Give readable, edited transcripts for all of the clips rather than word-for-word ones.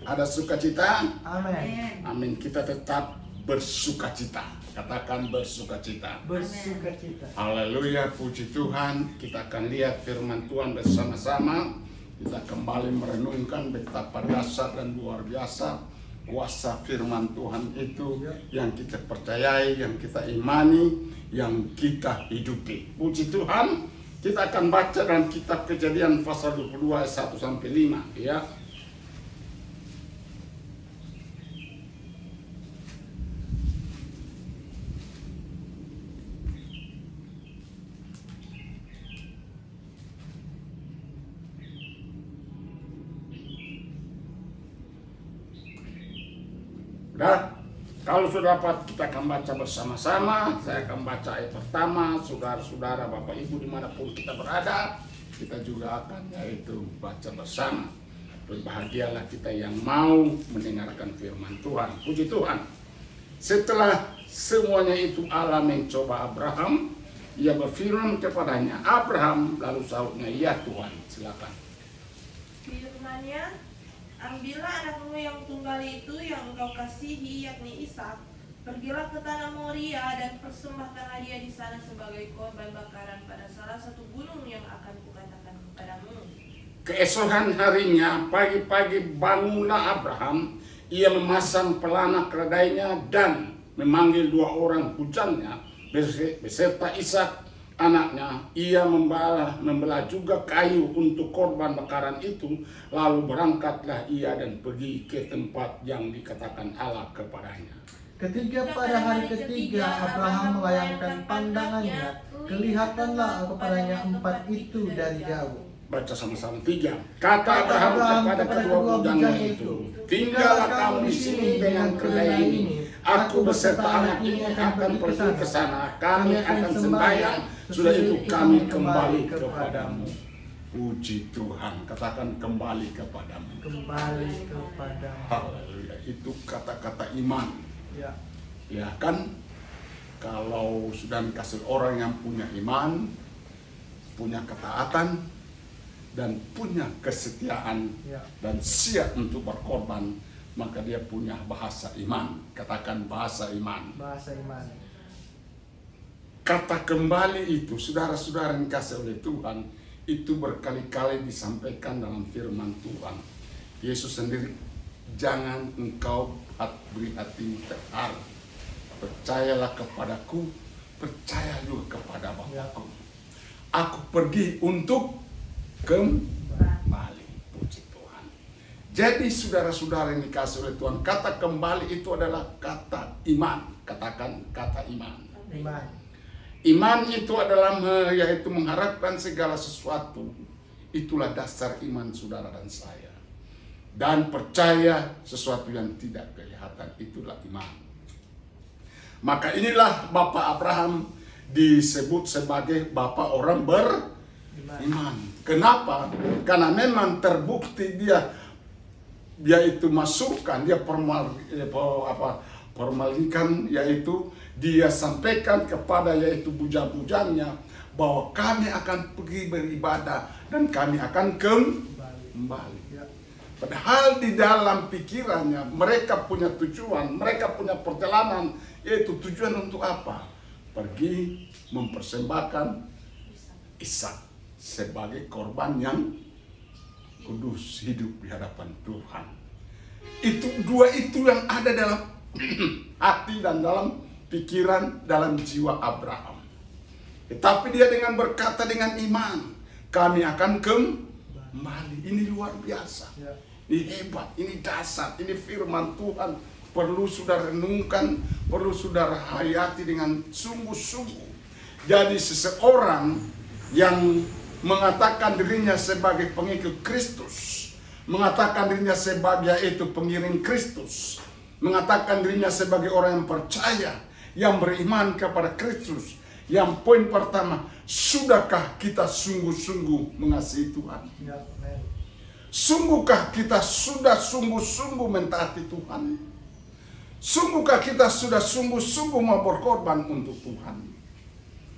Ada sukacita? Amin. Amin. Kita tetap bersukacita. Katakan bersukacita. Bersukacita. Haleluya, puji Tuhan. Kita akan lihat firman Tuhan bersama-sama. Kita kembali merenungkan betapa dahsyat dan luar biasa kuasa firman Tuhan itu yang kita percayai, yang kita imani, yang kita hidupi. Puji Tuhan. Kita akan baca dalam kitab Kejadian pasal 22 ayat 1 sampai 5 ya. Nah, kalau sudah dapat kita akan baca bersama-sama. Saya akan baca ayat pertama. Saudara-saudara, Bapak Ibu dimanapun kita berada, kita juga akan yaitu baca bersama. Berbahagialah kita yang mau mendengarkan firman Tuhan. Puji Tuhan. Setelah semuanya itu Allah mencoba Abraham, ia berfirman kepadanya, Abraham, lalu sahutnya, ya Tuhan. Silakan. Firman-Nya, ambillah anakmu yang tunggal itu yang engkau kasihi, yakni Ishak. Pergilah ke tanah Moria dan persembahkanlah dia di sana sebagai korban bakaran pada salah satu gunung yang akan kukatakan kepadamu. Keesokan harinya, pagi-pagi bangunlah Abraham. Ia memasang pelana keledainya dan memanggil 2 orang pujannya beserta Ishak anaknya. Ia membelah juga kayu untuk korban bakaran itu. Lalu berangkatlah ia dan pergi ke tempat yang dikatakan Allah kepadanya. Ketika pada hari ketiga Abraham melayangkan pandangannya, kelihatanlah kepadanya 4 itu dari jauh. Baca sama-sama 3. Kata Abraham kepada kedua pujannya itu, tinggallah kamu di sini dengan keledai ini. Aku beserta anak ini akan pergi ke sana. Kami akan sembahyang. Sudah itu kami kembali kepadamu. Puji Tuhan. Katakan kembali kepadamu. Kembali kepadamu. Haleluya. Itu kata-kata iman. Ya. Ya kan? Kalau sudah dikasih orang yang punya iman, punya ketaatan, dan punya kesetiaan, dan siap untuk berkorban, maka dia punya bahasa iman. Katakan bahasa iman. Bahasa iman. Kata kembali itu, saudara-saudara yang dikasih oleh Tuhan, itu berkali-kali disampaikan dalam firman Tuhan. Yesus sendiri, jangan engkau beri hati terharu. Percayalah kepadaku, percaya juga kepada Bapakku. Aku pergi untuk kembali. Puji Tuhan. Jadi saudara-saudara yang dikasih oleh Tuhan, kata kembali itu adalah kata iman. Katakan kata iman. Iman. Iman itu adalah yaitu mengharapkan segala sesuatu. Itulah dasar iman saudara dan saya. Dan percaya sesuatu yang tidak kelihatan, itulah iman. Maka inilah Bapak Abraham disebut sebagai Bapak orang beriman. Kenapa? Karena memang terbukti dia itu masukkan, dia formalkan, yaitu dia sampaikan kepada yaitu bujan-bujannya bahwa kami akan pergi beribadah dan kami akan kembali. Padahal di dalam pikirannya mereka punya tujuan, mereka punya perjalanan, yaitu tujuan untuk apa? Pergi mempersembahkan Ishak sebagai korban yang kudus, hidup di hadapan Tuhan. Itu dua itu yang ada dalam hati dan dalam pikiran, dalam jiwa Abraham. Tetapi dia dengan berkata dengan iman, kami akan kembali. Ini luar biasa. Ini hebat, ini dasar, ini firman Tuhan. Perlu saudara renungkan, perlu saudara hayati dengan sungguh-sungguh. Jadi seseorang yang mengatakan dirinya sebagai pengikut Kristus, mengatakan dirinya sebagai itu pengiring Kristus, mengatakan dirinya sebagai orang yang percaya, yang beriman kepada Kristus. Yang poin pertama, sudahkah kita sungguh-sungguh mengasihi Tuhan? Sungguhkah kita sudah sungguh-sungguh mentaati Tuhan? Sungguhkah kita sudah sungguh-sungguh mau berkorban untuk Tuhan?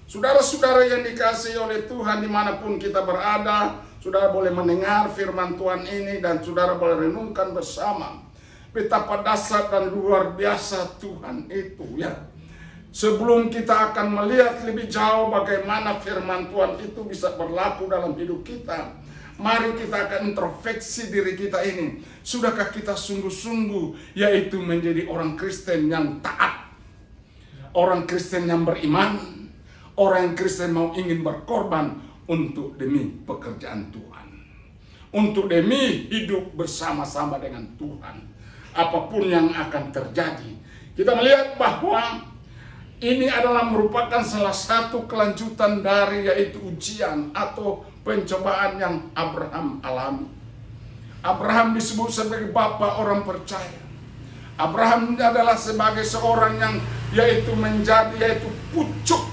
Saudara-saudara yang dikasihi oleh Tuhan dimanapun kita berada, saudara boleh mendengar firman Tuhan ini dan saudara boleh renungkan bersama betapa dasar dan luar biasa Tuhan itu ya. Sebelum kita akan melihat lebih jauh bagaimana firman Tuhan itu bisa berlaku dalam hidup kita, mari kita akan introspeksi diri kita ini. Sudahkah kita sungguh-sungguh yaitu menjadi orang Kristen yang taat, orang Kristen yang beriman, orang Kristen mau ingin berkorban untuk demi pekerjaan Tuhan, untuk demi hidup bersama-sama dengan Tuhan. Apapun yang akan terjadi, kita melihat bahwa ini adalah merupakan salah satu kelanjutan dari yaitu ujian atau pencobaan yang Abraham alami. Abraham disebut sebagai bapa orang percaya. Abraham adalah sebagai seorang yang yaitu menjadi pucuk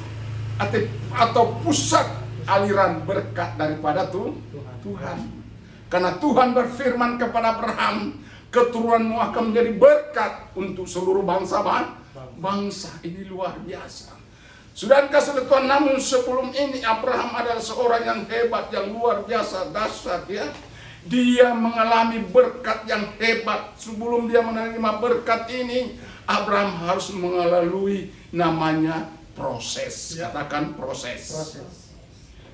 atau pusat aliran berkat daripada Tuhan. Karena Tuhan berfirman kepada Abraham, keturunanmu akan menjadi berkat untuk seluruh bangsa. Ini luar biasa. Saudara kasih Tuhan, namun sebelum ini Abraham adalah seorang yang hebat, yang luar biasa, dahsyat ya. Dia mengalami berkat yang hebat. Sebelum dia menerima berkat ini, Abraham harus melalui namanya proses. Katakan proses.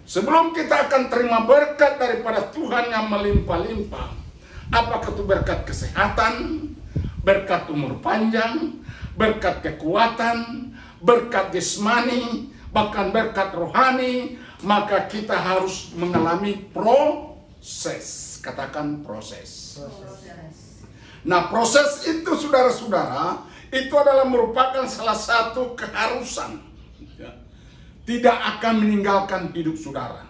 Sebelum kita akan terima berkat daripada Tuhan yang melimpah-limpah, apakah itu berkat kesehatan, berkat umur panjang, berkat kekuatan, berkat jasmani, bahkan berkat rohani, maka kita harus mengalami proses. Katakan proses. Nah, proses itu saudara-saudara, itu adalah merupakan salah satu keharusan. Tidak akan meninggalkan hidup saudara.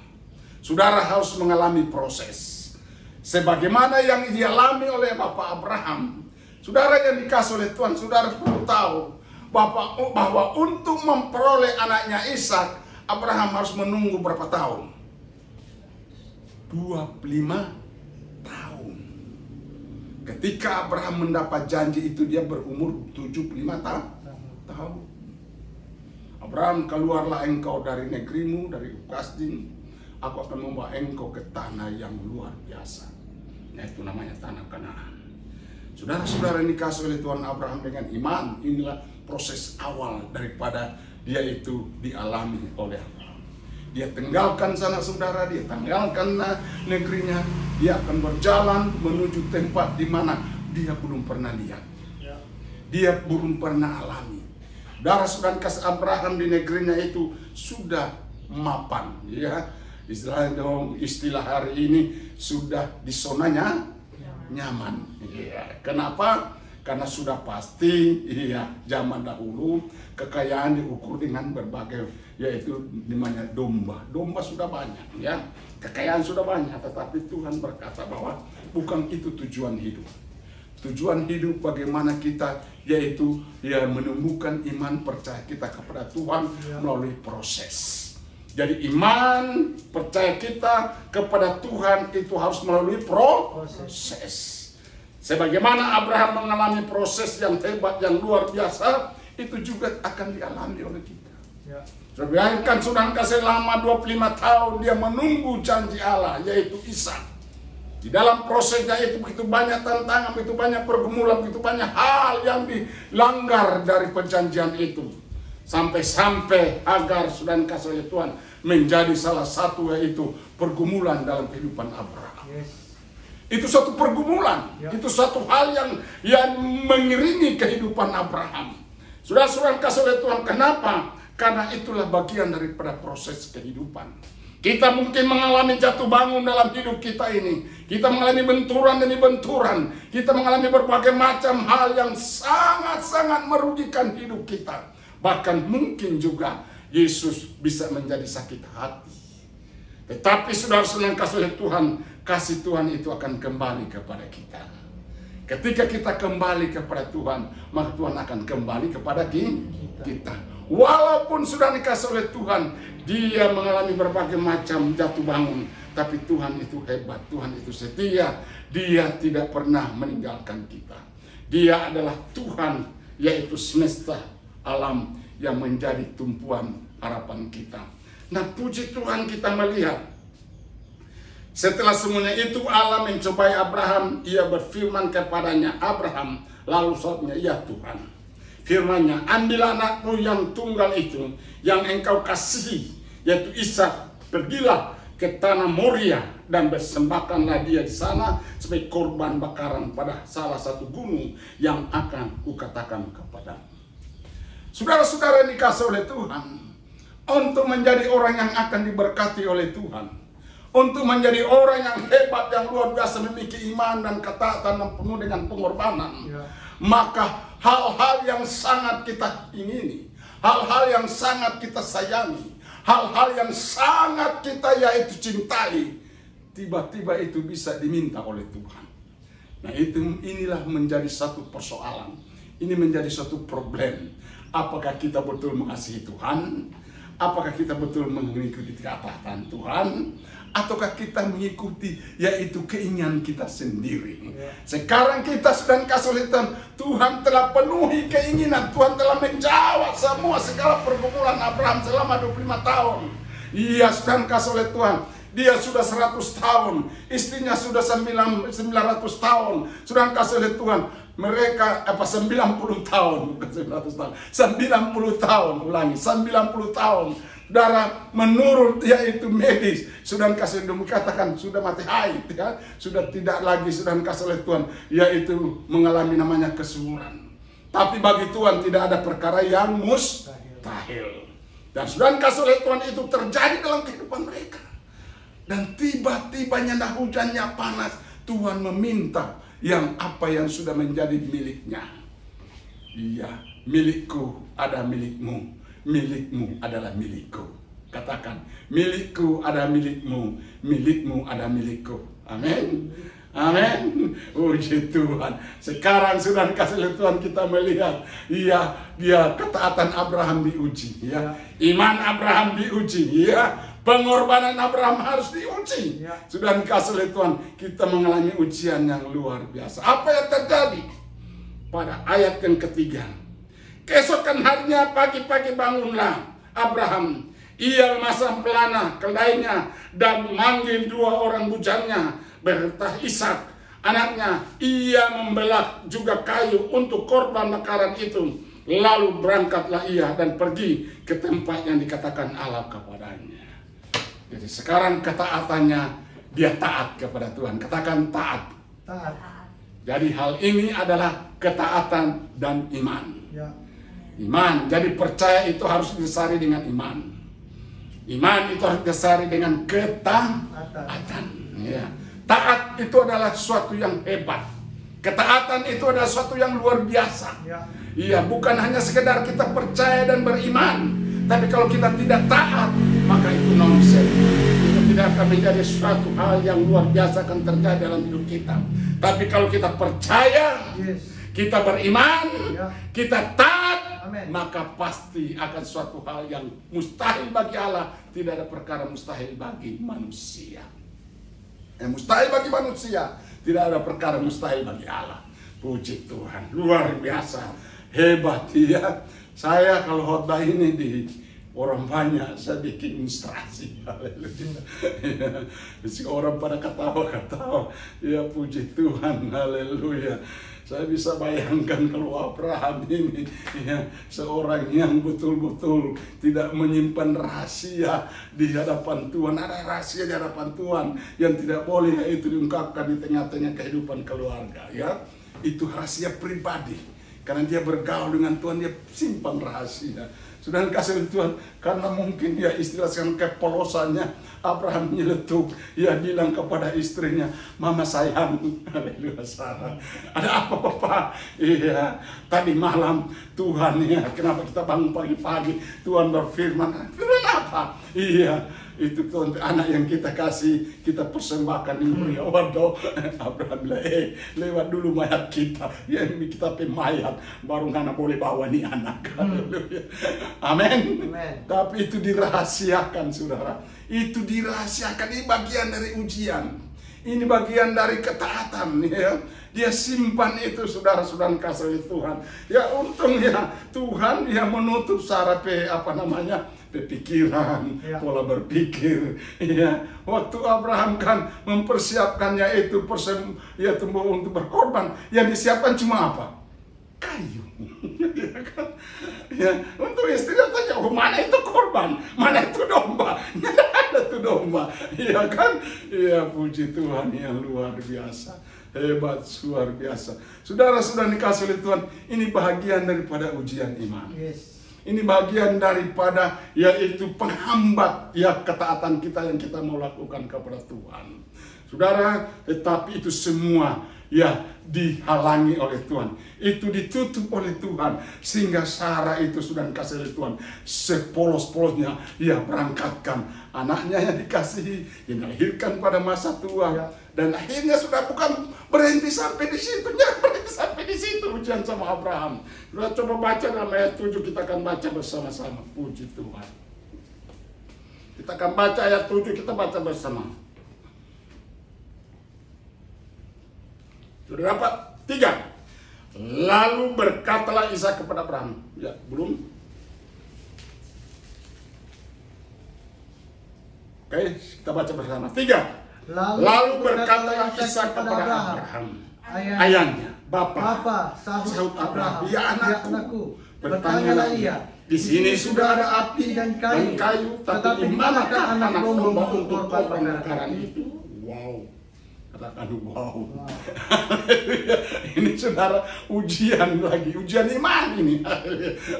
Saudara harus mengalami proses. Sebagaimana yang dialami oleh Bapak Abraham. Saudara yang dikasih oleh Tuhan, saudara perlu tahu bahwa untuk memperoleh anaknya Ishak, Abraham harus menunggu berapa tahun? 25 tahun. Ketika Abraham mendapat janji itu, dia berumur 75 tahun. Abraham, keluarlah engkau dari negerimu, dari Kasdim. Aku akan membawa engkau ke tanah yang luar biasa. Nah, itu namanya tanah Kanaan. Saudara-saudara yang dikasih oleh Tuhan, Abraham dengan iman, inilah proses awal daripada dia itu dialami oleh Abraham. Dia tinggalkan sana saudara, dia tinggalkan negerinya, dia akan berjalan menuju tempat di mana dia belum pernah lihat. Dia belum pernah alami. Saudara kasih Abraham di negerinya itu sudah mapan, ya. Istilah hari ini sudah di zonanya nyaman. Ya. Kenapa? Karena sudah pasti, ya, zaman dahulu kekayaan diukur dengan berbagai, yaitu namanya domba. Domba sudah banyak, ya. Kekayaan sudah banyak, tetapi Tuhan berkata bahwa bukan itu tujuan hidup. Tujuan hidup bagaimana kita yaitu ya menumbuhkan iman percaya kita kepada Tuhan melalui proses. Jadi iman percaya kita kepada Tuhan itu harus melalui proses. Sebagaimana Abraham mengalami proses yang hebat, yang luar biasa, itu juga akan dialami oleh kita. Bayangkan sudah selama 25 tahun dia menunggu janji Allah, yaitu Ishak. Di dalam prosesnya itu begitu banyak tantangan, begitu banyak pergumulan, begitu banyak hal yang dilanggar dari perjanjian itu. Sampai-sampai Hagar sudah dikasih oleh Tuhan menjadi salah satu yaitu pergumulan dalam kehidupan Abraham. Itu suatu pergumulan, itu suatu hal yang mengiringi kehidupan Abraham. Sudah kasih oleh Tuhan, kenapa? Karena itulah bagian daripada proses kehidupan. Kita mungkin mengalami jatuh bangun dalam hidup kita ini. Kita mengalami benturan demi benturan. Kita mengalami berbagai macam hal yang sangat-sangat merugikan hidup kita. Bahkan mungkin juga Yesus bisa menjadi sakit hati. Tetapi saudara-saudara yang kasih oleh Tuhan, kasih Tuhan itu akan kembali kepada kita. Ketika kita kembali kepada Tuhan, maka Tuhan akan kembali kepada kita. Walaupun sudah dikasih oleh Tuhan, dia mengalami berbagai macam jatuh bangun, tapi Tuhan itu hebat, Tuhan itu setia. Dia tidak pernah meninggalkan kita. Dia adalah Tuhan, yaitu semesta alam yang menjadi tumpuan harapan kita. Nah, puji Tuhan kita melihat Setelah semuanya itu Allah mencobai Abraham. Ia berfirman kepadanya, Abraham. Lalu saatnya, ya Tuhan. Firman-Nya, ambillah anakmu yang tunggal itu, yang engkau kasihi, yaitu Ishak. Pergilah ke tanah Moria dan bersembahkanlah dia di sana sebagai korban bakaran pada salah satu gunung yang akan kukatakan kepadamu. Saudara-saudara yang dikasih oleh Tuhan, untuk menjadi orang yang akan diberkati oleh Tuhan, untuk menjadi orang yang hebat, yang luar biasa, memiliki iman dan ketaatan yang penuh dengan pengorbanan, maka hal-hal yang sangat kita ingini, hal-hal yang sangat kita sayangi, hal-hal yang sangat kita yaitu cintai, tiba-tiba itu bisa diminta oleh Tuhan. Nah, inilah menjadi satu persoalan. Ini menjadi satu problem. Apakah kita betul mengasihi Tuhan? Apakah kita betul mengikuti ketaatan Tuhan? Ataukah kita mengikuti yaitu keinginan kita sendiri? Sekarang kita sedang kasih oleh Tuhan. Tuhan telah penuhi keinginan. Tuhan telah menjawab semua segala pergumulan Abraham selama 25 tahun. Ia sedang kasih oleh Tuhan. Dia sudah 100 tahun. Istrinya sudah 900 tahun. Sudah kasih oleh Tuhan. Mereka 90 tahun, bukan 100 tahun. 90 tahun, ulangi, 90 tahun. Darah menurut yaitu medis sudah kasih dikatakan sudah mati haid, ya, sudah tidak lagi sudah kasih oleh Tuhan yaitu mengalami namanya kesuburan. Tapi bagi Tuhan tidak ada perkara yang mustahil. Dan sudah kasih oleh Tuhan itu terjadi dalam kehidupan mereka. Dan tiba-tiba nyanda hujannya panas, Tuhan meminta yang apa yang sudah menjadi miliknya. Iya, milikku ada milikmu. Milikmu adalah milikku. Katakan, milikku ada milikmu, milikmu ada milikku. Amin. Amin. Puji Tuhan. Sekarang sudah kasih Tuhan kita melihat, iya, dia ketaatan Abraham diuji, ya. Iman Abraham diuji, ya. Pengorbanan Abraham harus diuji. Sudah dikasih oleh Tuhan, kita mengalami ujian yang luar biasa. Apa yang terjadi? Pada ayat yang ketiga. Keesokan harinya pagi-pagi bangunlah Abraham. Ia memasang pelana keledainya dan memanggil 2 orang bujangnya beserta Ishak anaknya. Ia membelah juga kayu untuk korban bakaran itu. Lalu berangkatlah ia dan pergi ke tempat yang dikatakan Allah kepadanya. Jadi sekarang ketaatannya, dia taat kepada Tuhan. Katakan taat. Taat. Jadi hal ini adalah ketaatan dan iman. Ya. Iman, jadi percaya itu harus didasari dengan iman. Iman itu harus didasari dengan ketaatan. Ya. Taat itu adalah sesuatu yang hebat. Ketaatan itu adalah sesuatu yang luar biasa. Iya, bukan hanya sekedar kita percaya dan beriman, tapi kalau kita tidak taat, maka itu nonsen. Itu tidak akan menjadi suatu hal yang luar biasa akan terjadi dalam hidup kita. Tapi kalau kita percaya, kita beriman, kita taat, maka pasti akan suatu hal yang mustahil bagi Allah. Tidak ada perkara mustahil bagi manusia. Mustahil bagi manusia, tidak ada perkara mustahil bagi Allah. Puji Tuhan, luar biasa, hebat ya. Saya kalau khotbah ini di orang banyak, saya bikin ilustrasi. Haleluya. Orang pada ketawa-ketawa. Ya puji Tuhan, haleluya. Saya bisa bayangkan kalau Abraham ini ya, seorang yang betul-betul tidak menyimpan rahasia di hadapan Tuhan. Ada rahasia di hadapan Tuhan yang tidak boleh itu diungkapkan di tengah-tengah kehidupan keluarga. Ya, itu rahasia pribadi. Karena dia bergaul dengan Tuhan, dia simpan rahasia. Sudah dikasih Tuhan, karena mungkin dia istilahkan kepolosannya, Abraham nyeletuk, ia bilang kepada istrinya, Mama sayang, haleluya Sarah, ada apa Papa? Iya, tadi malam Tuhan ya, kenapa kita bangun pagi-pagi, Tuhan berfirman, firman apa? Iya, itu Tuhan, anak yang kita kasih, kita persembahkan di mulia. Waduh, Abraham bilang, lewat dulu mayat kita, ya kita mayat, baru nggak boleh bawa nih anak. Haleluya. Amin. Tapi itu dirahasiakan, saudara. Itu dirahasiakan. Ini bagian dari ujian. Ini bagian dari ketaatan. Ya. Dia simpan itu, saudara-saudara kasih Tuhan. Ya untung ya Tuhan yang menutup sarap pikiran, Ya. pola berpikir. Ya, waktu Abraham kan mempersiapkannya itu untuk berkorban, yang disiapkan cuma apa? Kayu. Ya kan? Ya, untuk istrinya tanya, oh, mana itu korban, mana itu domba? Tidak ada tuh domba, ya kan? Ya, puji Tuhan yang luar biasa, hebat, luar biasa. Saudara-saudara dikasih oleh Tuhan, ini bahagian daripada ujian iman. Yes. Ini bagian daripada yaitu penghambat ya ketaatan kita yang kita mau lakukan kepada Tuhan. Saudara, tetapi itu semua ya dihalangi oleh Tuhan. Itu ditutup oleh Tuhan sehingga Sarah itu sudah dikasih oleh Tuhan sepolos-polosnya ya berangkatkan anaknya yang dikasihi, yang dilahirkan pada masa tua. Ya. Dan akhirnya sudah bukan berhenti sampai di situ, jangan berhenti sampai di situ ujian sama Abraham. Sudah coba baca dalam ayat 7, kita akan baca bersama-sama. Puji Tuhan. Kita akan baca ayat 7, kita baca bersama. Sudah dapat? 3. Lalu berkatalah Ishak kepada Abraham. Ya, belum? Oke, kita baca bersama. 3. Lalu berkatalah Ishak kepada Abraham, ayahnya, Bapa, sahut Abraham, ya anakku. Bertanyalah ia, di sini sudah ada api dan kayu, tapi di manakah anak domba untuk korban bakaran itu? Wow. Katakan wow. Ini saudara ujian lagi, ujian iman ini.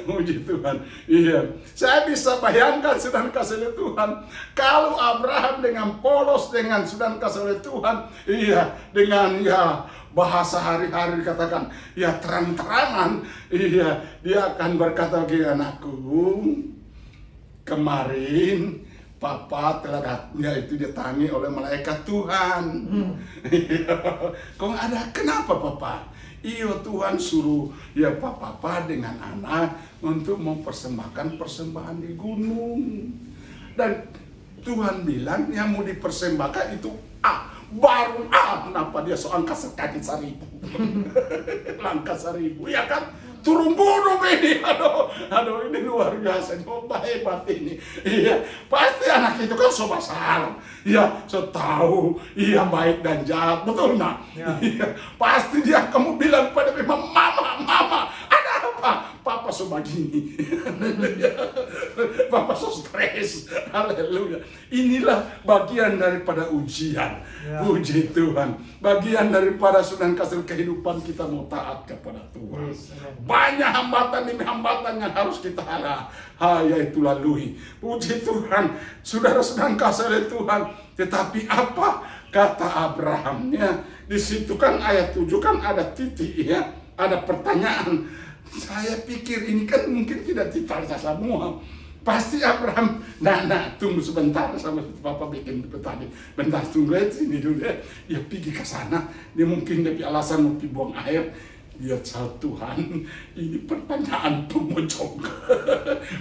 Puji Tuhan. Iya, saya bisa bayangkan sedang kasih oleh Tuhan. Kalau Abraham dengan polos, dengan sedang kasih oleh Tuhan, iya, dengan ya bahasa hari-hari dikatakan, ya terang-terangan, iya, dia akan berkata ke anakku, kemarin Papa telah itu didatangi oleh malaikat Tuhan. Kok ada kenapa Papa? Iyo, Tuhan suruh ya Papa dengan anak untuk mempersembahkan persembahan di gunung. Dan Tuhan bilang yang mau dipersembahkan itu baru kenapa dia seangka kaki 1.000. Langkah 1.000, ya kan? Turun gunung ini, aduh ini luar biasa, coba hebat ini. Iya, pasti anak itu kan so besar, iya, so tahu, iya baik dan jahat, betul nak? Ya. Iya, pasti dia kamu bilang pada mama, ada apa? Papa so begini, Papa so stres, haleluya. Inilah bagian daripada ujian, ya. Puji Tuhan, bagian daripada sudah kasih kehidupan kita mau taat kepada Tuhan. Yes. Banyak hambatan demi hambatan yang harus kita yaitu lalui. Puji Tuhan, saudara sedang kasih oleh Tuhan. Tetapi apa kata Abraham? Ya, di situ kan ayat 7 kan ada titik ya, ada pertanyaan. Saya pikir ini kan mungkin tidak dibaca semua. Pasti Abraham, nah tunggu sebentar sama Papa bikin petani. Bentar tunggu sini dulu ya. Dia pergi ke sana. Dia mungkin dari alasan mau buang air. Dia tahu Tuhan, ini pertanyaan pemojok.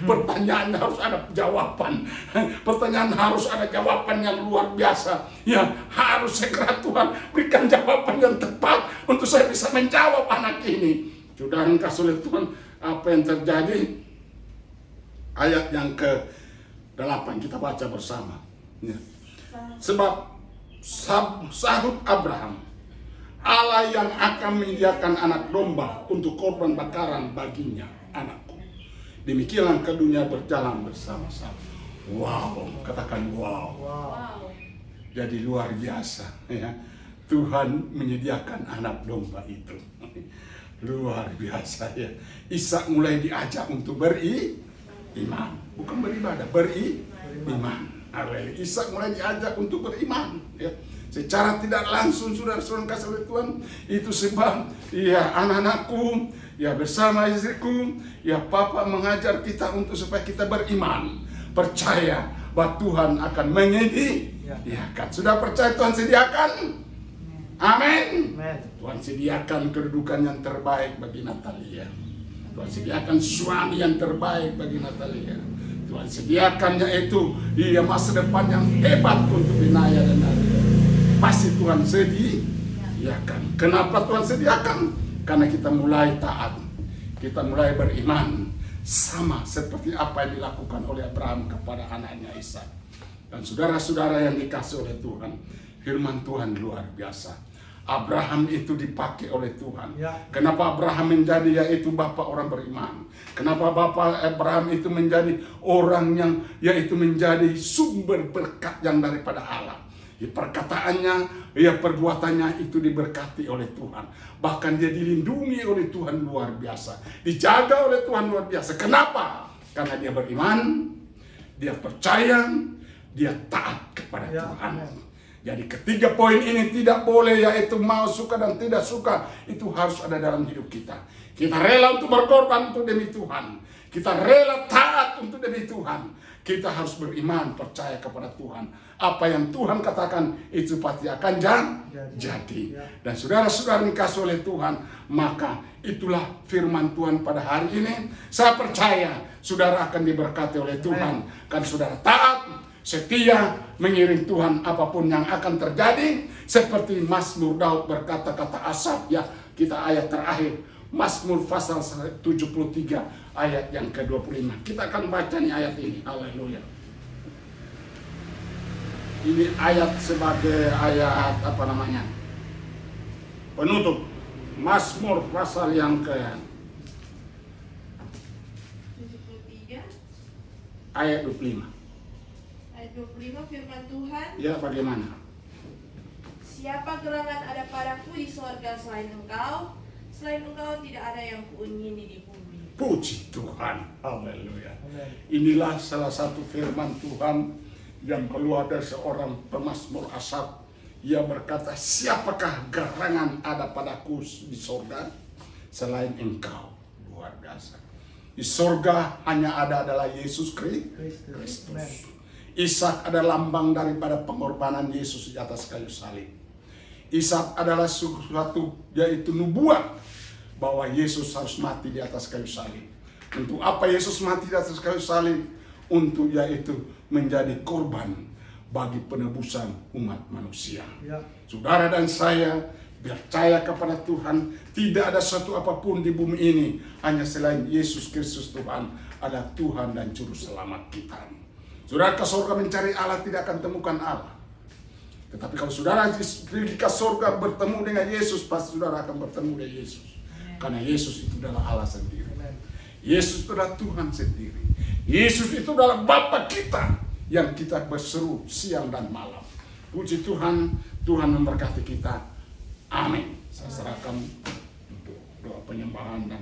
Pertanyaan harus ada jawaban. Pertanyaan harus ada jawaban yang luar biasa. Ya, harus segera Tuhan berikan jawaban yang tepat untuk saya bisa menjawab anak ini. Sudah kasih oleh Tuhan apa yang terjadi? Ayat yang ke-8 kita baca bersama. Ya. Sebab sahut Abraham, Allah yang akan menyediakan anak domba untuk korban bakaran baginya, anakku. Demikianlah keduanya berjalan bersama-sama. Wow, katakan wow. Jadi luar biasa ya. Tuhan menyediakan anak domba itu. Luar biasa ya. Ishak mulai diajak untuk beriman, bukan beribadah, beriman. Ishak mulai diajak untuk beriman ya. Secara tidak langsung saudara-saudara kasih oleh Tuhan. Itu sebab ya anak-anakku ya bersama istriku ya Papa mengajar kita untuk supaya kita beriman, percaya bahwa Tuhan akan menyediakan. Sudah percaya Tuhan sediakan? Amin. Tuhan sediakan kedudukan yang terbaik bagi Natalia. Tuhan sediakan suami yang terbaik bagi Natalia. Tuhan sediakannya itu masa depan yang hebat untuk Binaya dan Nadia. Pasti Tuhan sediakan. Kenapa Tuhan sediakan? Karena kita mulai taat, kita mulai beriman. sama seperti apa yang dilakukan oleh Abraham kepada anaknya Ishak. Dan saudara-saudara yang dikasih oleh Tuhan, firman Tuhan luar biasa. Abraham itu dipakai oleh Tuhan. Ya. Kenapa Abraham menjadi yaitu bapak orang beriman? Kenapa bapak Abraham itu menjadi orang yang yaitu menjadi sumber berkat yang daripada Allah? Ya, perkataannya, ya perbuatannya itu diberkati oleh Tuhan. Bahkan dia dilindungi oleh Tuhan luar biasa. Dijaga oleh Tuhan luar biasa. Kenapa? Karena dia beriman, dia percaya, dia taat kepada Tuhan. Jadi ketiga poin ini tidak boleh, yaitu mau suka dan tidak suka. Itu harus ada dalam hidup kita. Kita rela untuk berkorban untuk demi Tuhan. Kita rela taat untuk demi Tuhan. Kita harus beriman, percaya kepada Tuhan. Apa yang Tuhan katakan itu pasti akan jadi. Dan saudara-saudara dikasih oleh Tuhan, maka itulah firman Tuhan pada hari ini. Saya percaya saudara akan diberkati oleh Tuhan. Kan saudara taat, setia, mengiring Tuhan apapun yang akan terjadi. Seperti Mazmur Daud berkata, kata Asaf, ya kita ayat terakhir. Mazmur pasal 73 ayat yang ke-25. Kita akan baca nih ayat ini. Haleluya. Ini ayat sebagai ayat apa namanya? Penutup. Mazmur pasal yang ke-73 ayat 25. ayat 25 firman Tuhan. Ya, bagaimana? Siapa gerangan ada padaku di sorga selain engkau? Selain engkau tidak ada yang kuingini di bumi. Puji Tuhan. Haleluya. Inilah salah satu firman Tuhan yang keluar dari seorang pemazmur Asaf. Ia berkata, siapakah gerangan ada padaku di sorga selain engkau? Luar biasa. Di sorga hanya adalah Yesus Kristus. Ishak adalah lambang daripada pengorbanan Yesus di atas kayu salib. Ishak adalah suatu yaitu nubuat bahwa Yesus harus mati di atas kayu salib. Untuk apa Yesus mati di atas kayu salib? Untuk yaitu menjadi korban bagi penebusan umat manusia. Ya. Saudara dan saya percaya kepada Tuhan, tidak ada satu apapun di bumi ini hanya selain Yesus Kristus Tuhan adalah Tuhan dan juru selamat kita. Saudara ke surga mencari Allah tidak akan temukan Allah. Tetapi kalau saudara pergi ke surga bertemu dengan Yesus, pasti saudara akan bertemu dengan Yesus. Karena Yesus itu adalah Allah sendiri. Yesus itu adalah Tuhan sendiri. Yesus itu adalah Bapa kita yang kita berseru siang dan malam. Puji Tuhan, Tuhan memberkati kita. Amin. Saya serahkan untuk doa penyembahan dan